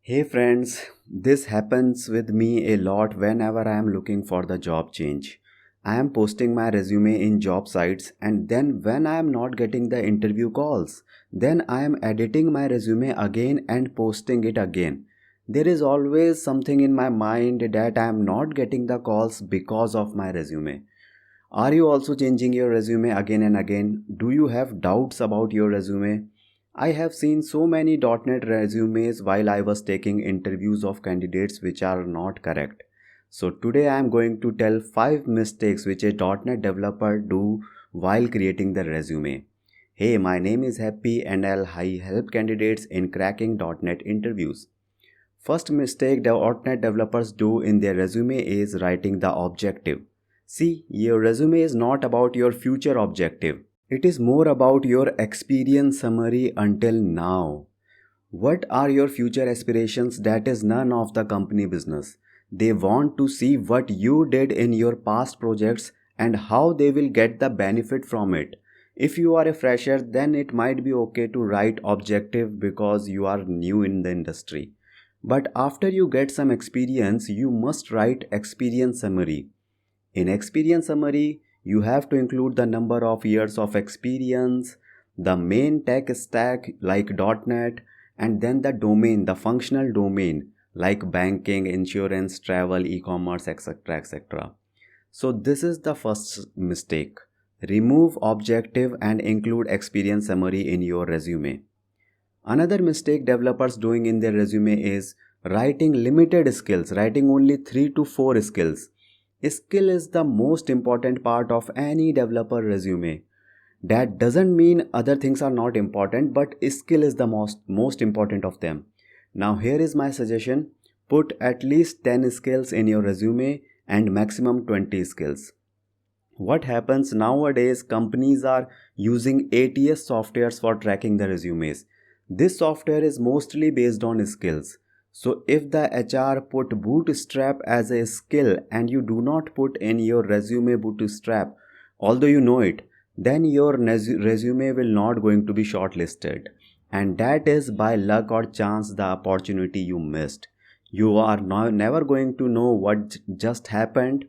Hey friends, this happens with me a lot whenever I am looking for the job change. I am posting my resume in job sites and then when I am not getting the interview calls, then I am editing my resume again and posting it again. There is always something in my mind that I am not getting the calls because of my resume. Are you also changing your resume again and again? Do you have doubts about your resume? I have seen so many .NET resumes while I was taking interviews of candidates which are not correct. So today I am going to tell 5 mistakes which a .NET developer do while creating the resume. Hey, my name is Happy and I help candidates in cracking .NET interviews. First mistake the .NET developers do in their resume is writing the objective. See, your resume is not about your future objective. It is more about your experience summary until now. What are your future aspirations? That is none of the company business. They want to see what you did in your past projects and how they will get the benefit from it. If you are a fresher, then it might be okay to write objective because you are new in the industry. But after you get some experience, you must write experience summary. In experience summary, you have to include the number of years of experience, the main tech stack like .NET, and then the domain, the functional domain like banking, insurance, travel, e-commerce, etc. etc. So this is the first mistake. Remove objective and include experience summary in your resume. Another mistake developers doing in their resume is writing limited skills, writing only 3 to 4 skills. Skill is the most important part of any developer resume. That doesn't mean other things are not important, but skill is the most important of them. Now here is my suggestion. Put at least 10 skills in your resume and maximum 20 skills. What happens nowadays, companies are using ATS softwares for tracking the resumes. This software is mostly based on skills. So if the HR put bootstrap as a skill and you do not put in your resume bootstrap, although you know it, then your resume will not going to be shortlisted. And that is by luck or chance the opportunity you missed. You are never going to know what just happened,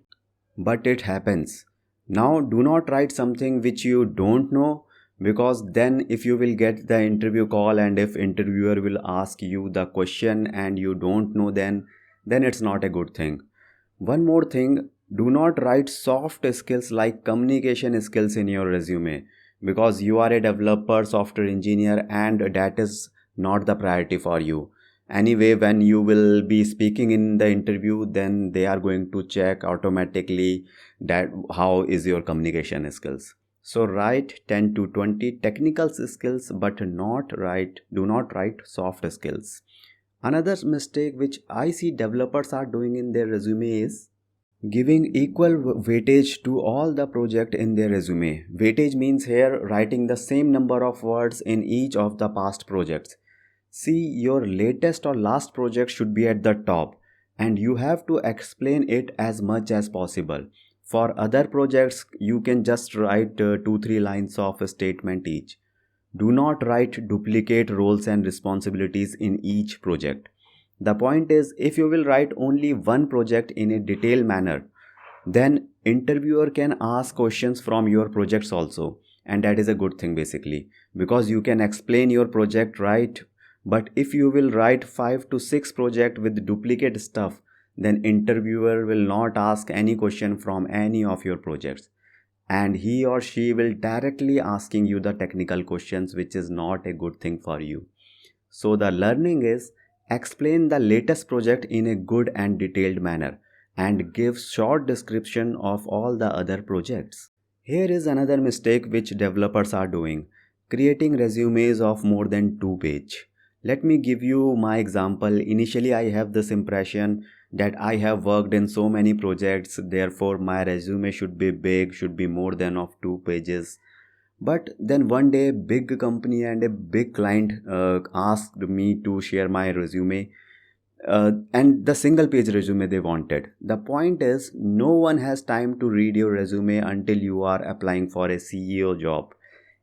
but it happens. Now do not write something which you don't know, because then if you will get the interview call and if interviewer will ask you the question and you don't know, then it's not a good thing. One more thing, do not write soft skills like communication skills in your resume, because you are a developer, software engineer, and that is not the priority for you. Anyway, when you will be speaking in the interview, then they are going to check automatically that how is your communication skills. So write 10 to 20 technical skills, but do not write soft skills. Another mistake which I see developers are doing in their resume is giving equal weightage to all the project in their resume. Weightage means here writing the same number of words in each of the past projects. See, your latest or last project should be at the top and you have to explain it as much as possible. For other projects, you can just write 2-3 lines of a statement each. Do not write duplicate roles and responsibilities in each project. The point is, if you will write only one project in a detailed manner, then interviewer can ask questions from your projects also, and that is a good thing basically, because you can explain your project right. But if you will write 5 to 6 projects with duplicate stuff, then interviewer will not ask any question from any of your projects, and he or she will directly asking you the technical questions, which is not a good thing for you. So the learning is, explain the latest project in a good and detailed manner and give short description of all the other projects. Here is another mistake which developers are doing, creating resumes of more than 2 pages. Let me give you my example. Initially I have this impression that I have worked in so many projects, therefore my resume should be big, should be more than of 2 pages. But then one day big company and a big client asked me to share my resume, and the single page resume they wanted. The point is, no one has time to read your resume until you are applying for a CEO job.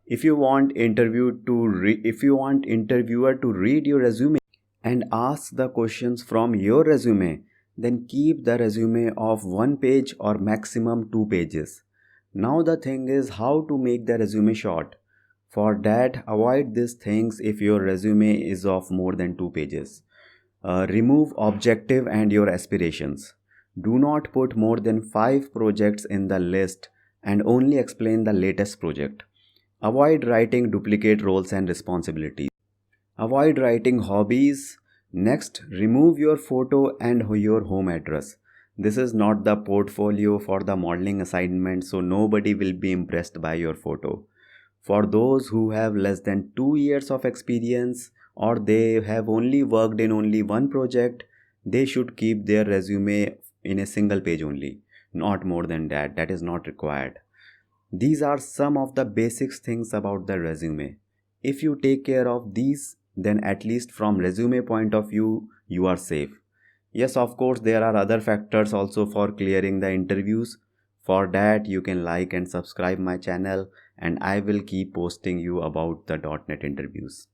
If you want interviewer to read your resume, and ask the questions from your resume, then keep the resume of 1 page or maximum 2 pages. Now the thing is how to make the resume short. For that, avoid these things if your resume is of more than 2 pages. Remove objective and your aspirations. Do not put more than 5 projects in the list and only explain the latest project. Avoid writing duplicate roles and responsibilities. Avoid writing hobbies. Next, remove your photo and your home address. This is not the portfolio for the modeling assignment, so nobody will be impressed by your photo. For those who have less than 2 years of experience or they have only worked in only one project, they should keep their resume in a single page only, not more than that. That is not required. These are some of the basic things about the resume. If you take care of these, then at least from resume point of view, you are safe. Yes, of course, there are other factors also for clearing the interviews. For that, you can like and subscribe my channel, and I will keep posting you about the .NET interviews.